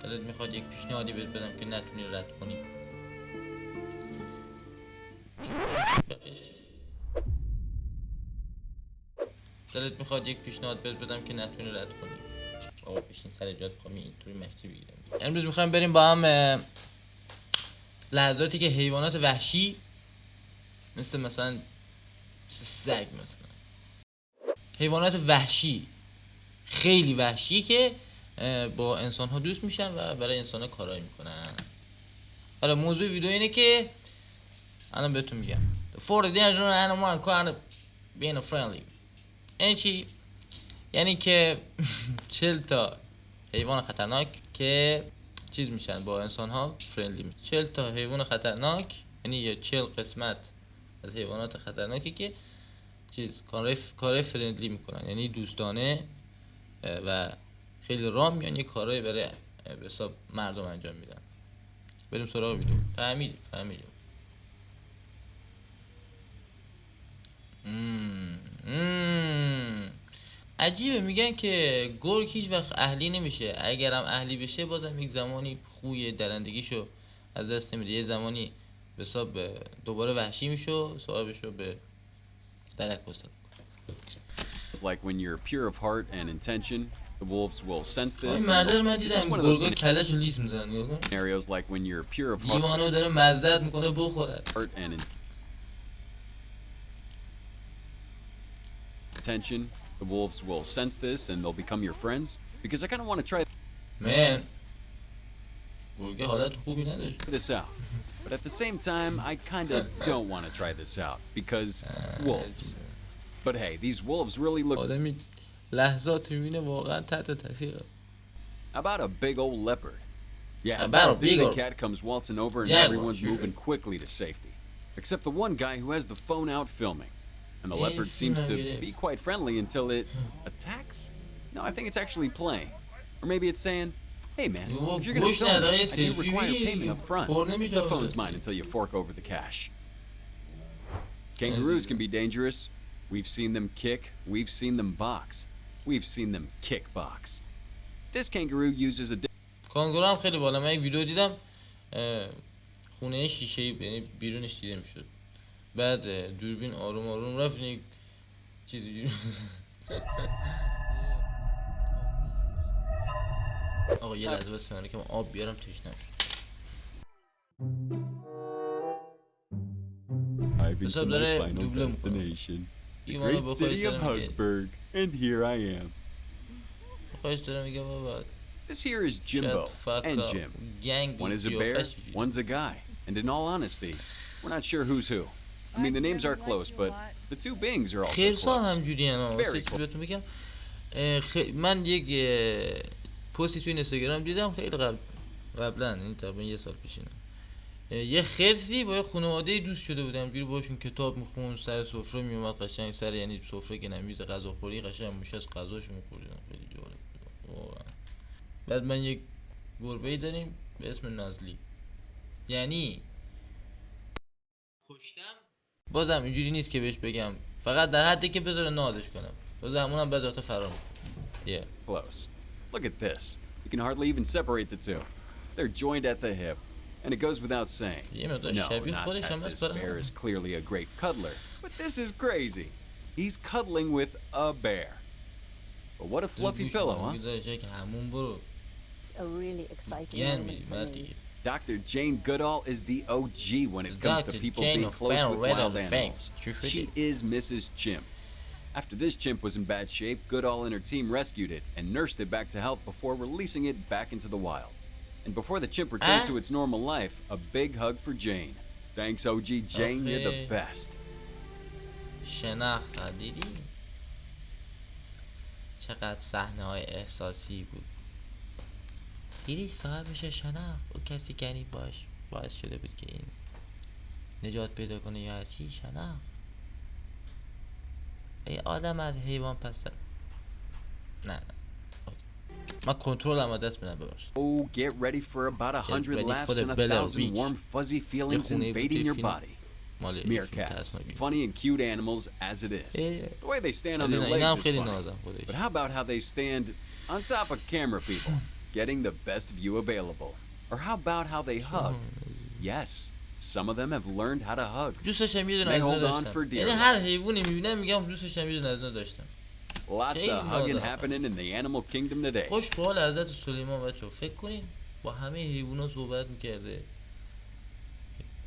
دلت میخواد یک پیشنهادی بهت بدم که نتونی رد کنی. دلت میخواد یک پیشنهاد بهت بدم که نتونی رد کنی. آقا بشین سر جات، میخوام اینطوری مشتی بگیرم. امروز میخوایم بریم با هم لحظاتی که حیوانات وحشی مثلا سگ، مثلا حیوانات وحشی خیلی وحشی که با انسان ها دوست میشن و برای انسان ها کارایی میکنن. حالا موضوع ویدیو اینه که الان بهتون میگم for the danger animal kind of being friendly. یعنی چی؟ یعنی که 40 تا حیوان خطرناک که چیز میشن با انسان ها فرندلی میشن. 40 تا حیوان خطرناک یعنی یه 40 قسمت از حیوانات خطرناکی که چیز کارهای فرندلی میکنن، یعنی دوستانه و خیلی رام میان یه کارهای برای به حساب مردم انجام میدن. بریم سراغ ویدیو. فهمیدیم. عجیبه، میگن که گرگ هیچ وقت اهلی نمیشه، اگرم اهلی بشه بازم یک زمانی خوی درندگیشو از دست نمیده، یه زمانی به حساب دوباره وحشی میشه و صاحبشو به درک وصل. Like when you're pure of heart and intention, the wolves will sense this. Scenarios like when you're pure of heart and intention, the wolves will sense this and they'll become your friends. Because I kind of want to try this out. But at the same time, I kind of don't want to try this out because wolves. But hey, these wolves really look. About a big old leopard. Yeah, this big cat comes waltzing over and everyone's moving quickly to safety. Except the one guy who has the phone out filming. And the leopard seems to be quite friendly until it attacks? No, I think it's actually playing. Or maybe it's saying, hey man, if you're gonna film me, I do require payment up front. The phone's mine until you fork over the cash. Kangaroos can be dangerous. We've seen them kick, we've seen them box, we've seen them kickbox. This kangaroo uses a کانگورو هم خیلی بالا. من یک ویدیو دیدم خونه شیشه‌ای یعنی بیرونش دیده میشد، بعد دوربین آروم رفت یک چیزی آقا یه لحظه بس من که آب بیارم تشنه شد. حساب داره دوبله میکنه. The great city of Hugberg, and here I am. This here is Jimbo and Jim. One is a bear, one's a guy. And in all honesty, we're not sure who's who. I mean, the names are close, but the two beings are also close. Very close. من یک پستی توی اینستاگرام دیدم خیلی قبلا، این تقریبا یه سال پیشینه. یه خرسی با یه خانواده دوست شده بودم، اینجوری باشون کتاب میخوند، سر سفره میومد قشنگ، سر یعنی سفره که نمیز غذاخوری قشنگ میشست غذاشو میخوردن. خیلی جالب بود. بعد من یک گربه‌ای داریم به اسم نازلی، یعنی کشتم بازم اینجوری نیست که بهش بگم، فقط در حدی که بذاره نازش کنم، بازم همونم بعضی وقتا فرار میکنه. Close. Look at this. You can hardly even separate the two. They're joined at the hip. And it goes without saying, no, not that this bear is clearly a great cuddler, but this is crazy. He's cuddling with a bear. But what a fluffy pillow, huh? A really exciting moment for me. Dr. Jane Goodall is the OG when it comes to people being close with wild animals. She is Mrs. Chimp. After this chimp was in bad shape, Goodall and her team rescued it and nursed it back to health before releasing it back into the wild. And before the chimp returned to its normal life, a big hug for Jane. Thanks, OG Jane, you're the best. شناخت دیدی؟ چقدر صحنه‌های احساسی بود. دیدی صاحبش شناخت، او کسی که یعنی باعث شده بود که این نجات پیدا کنه یا هرچی. شناخت ای آدم از حیوان پس نه ما کنترل هم دست بدم ببخشید. Oh, get ready for about 100 laughs and 1,000 warm fuzzy feelings invading your body. Meerkats, funny and cute animals as it is. The way they stand on their legs is funny. But how about how they stand on top of camera people? getting the best view available? Or how about how they hug? Yes, some of them have learned how to hug. دوست داشتم یه دونه از اینا داشتم. یعنی هر حیوانی میبینم میگم دوست داشتم یه دونه از اینا داشتم. Lots of hugging happening in the animal kingdom today. خوش به حال حضرت سلیمان بچه‌ها. فکر کنین با همه حیونا صحبت میکرده.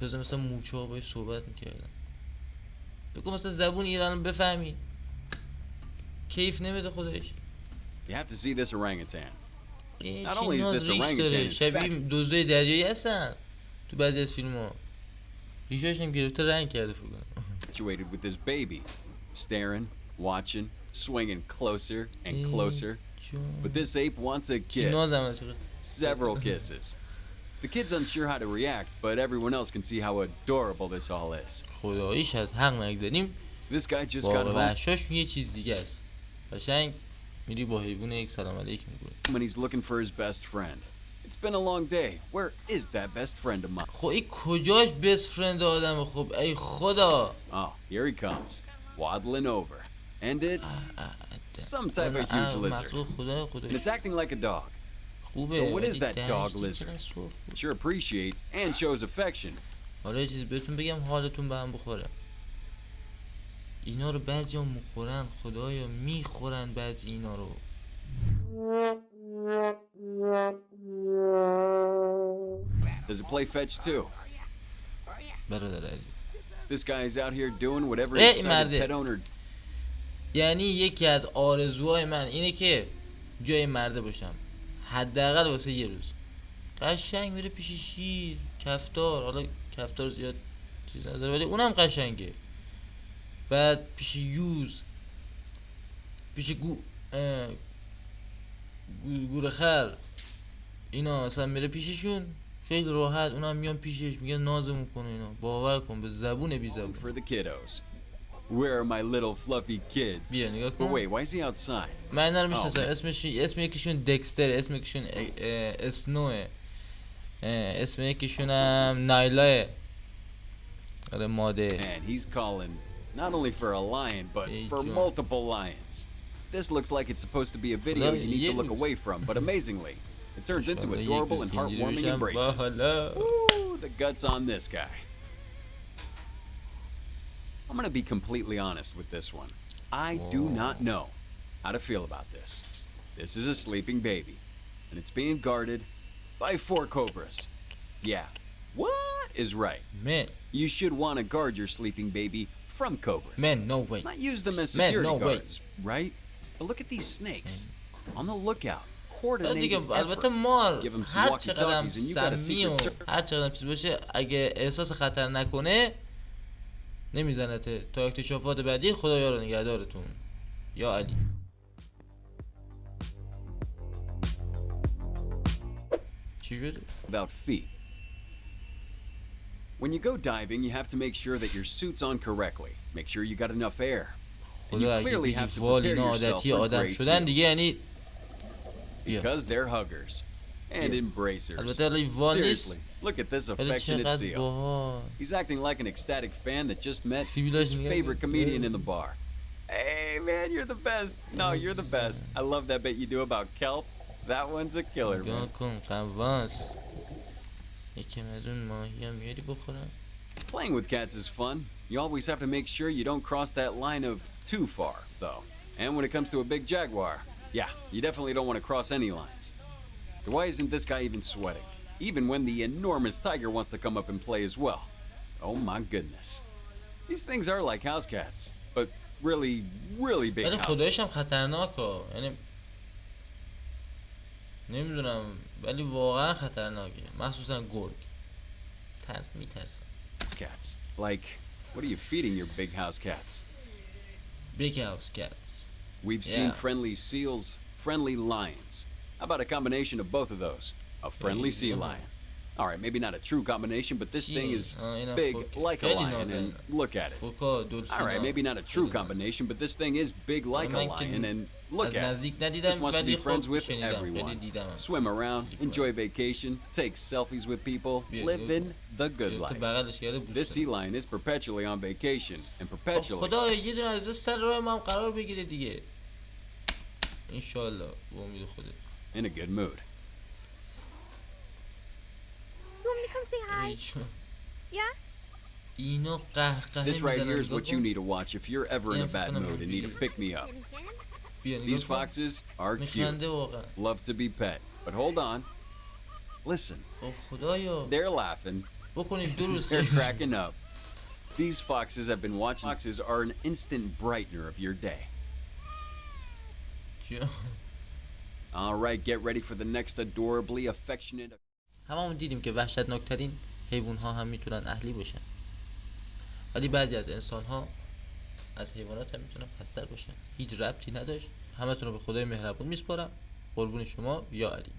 بذار مثلا موچه‌ها باهاش صحبت میکردن. بگو مثلا زبون ایران بفهمی. کیف نمیده خودش. You have to see this orangutan. Not only is this orangutan شبیه دزدای دریایی هستن تو بعضی از فیلم‌ها. ریشاش هم گرفته رنگ کرده فکر کنم. Situated with this baby, staring, watching, swinging closer and closer. But this ape wants a kiss. Several kisses. The kid's unsure how to react, but everyone else can see how adorable this all is. خداییش از حق نگذاریم. This guy just got home. وحشاش یه چیز دیگه است. قشنگ میری با حیوان یک سلام علیک میگوی. When he's looking for his best friend. It's been a long day. Where is that best friend of mine? خب این کجاش best friend آدم خب ای خدا. Oh, here he comes, waddling over, and it's some type of huge lizard. And it's acting like a dog. So what is that dog lizard? It sure appreciates and shows affection. حالا یه چیز بهتون بگم حالتون به هم بخوره. اینا رو بعضیا میخورن خدایا میخورن بعضی اینا رو. Does it play fetch too? برادر عزیز. This guy is out here doing whatever excited pet owner. یعنی یکی از آرزوهای من اینه که جای مرده باشم. حداقل واسه یه روز. قشنگ میره پیش شیر، کفتار، حالا کفتار زیاد چیز نداره ولی اونم قشنگه. بعد پیش یوز، پیش گورخر، اینا مثلا میره پیششون خیلی راحت، اونا میان پیشش میگن نازمون کنه اینا. باور کن به زبون بی زبون. For the kiddos. Where are my little fluffy kids? بیا نگاه کن. Wait, why is he outside? من اینا رو میشناسم. اسم یکیشون دکستر، اسم یکیشون اسنوه، اسم یکیشون هم نایلاه. آره ماده. And he's calling not only for a lion but for multiple lions. This looks like it's supposed to be a video you need to look away from, but amazingly, it turns into adorable and heartwarming embraces. Woo, the guts on this guy. I'm gonna be completely honest with this one. I do not know how to feel about this. This is a sleeping baby, and it's being guarded by 4 cobras. Yeah, what is right? Man, you should want to guard your sleeping baby from cobras. Man, no way. Not use them as security guards, right? But look at these snakes. On the lookout. Coordinated البته مار Give them some هر walkie-talkies چقدر and you got a سمی و secret هر چقدر چیز باشه اگه احساس خطر نکنه نمیزنته. تا اکتشافات بعدی خدایا رو نگهدارتون. یا علی. چی شده؟ About feet. When you go diving, you have to make sure that your suit's on correctly. Make sure you got enough air. And you clearly have to prepare yourself for gray seals. Because they're huggers and embracers. Seriously, look at this affectionate seal. He's acting like an ecstatic fan that just met his favorite comedian in the bar. Hey man, you're the best. No, you're the best. I love that bit you do about kelp. That one's a killer, man. Playing with cats is fun. You always have to make sure you don't cross that line of too far, though. And when it comes to a big jaguar, yeah, you definitely don't want to cross any lines. So why isn't this guy even sweating? Even when the enormous tiger wants to come up and play as well. Oh my goodness. These things are like house cats, but really, really big. ولی خدایش هم خطرناکه. یعنی نمیدونم ولی واقعا خطرناکه. مخصوصا گرگ. میترسم. Cats. Like, what are you feeding your big house cats? Big house cats. We've seen friendly seals, friendly lions. How about a combination of both of those? A friendly sea lion. All right, maybe not a true combination, but this thing is big like a lion, and look at it. All right, maybe not a true combination, but this thing is big like a lion, and look at it. Just wants to be friends with everyone. Swim around, enjoy vacation, take selfies with people, living the good life. This sea lion is perpetually on vacation, and perpetually... خدا یه دونه از سر راه ما هم قرار بگیره دیگه. انشالله با امید خودت. In a good mood. want me to come say hi? ایشون Yes? اینو قهقه This right here میزنن is what you need to watch if you're ever in a bad mood and need to pick me up. These foxes are cute. میخنده واقعا. Love to be pet. But hold on. Listen. خب خدایا They're laughing. بکنید 2 روز They're cracking up. These foxes have been watching. Foxes are an instant brightener of your day. چیا؟ All right, get ready for the next adorably affectionate. هممون دیدیم که وحشتناکترین حیوان ها هم میتونن اهلی باشن، ولی بعضی از انسان ها از حیوانات هم میتونن پستر باشن. هیچ ربطی نداشت. همتون رو به خدای مهربون میسپارم. قربون شما یا علی.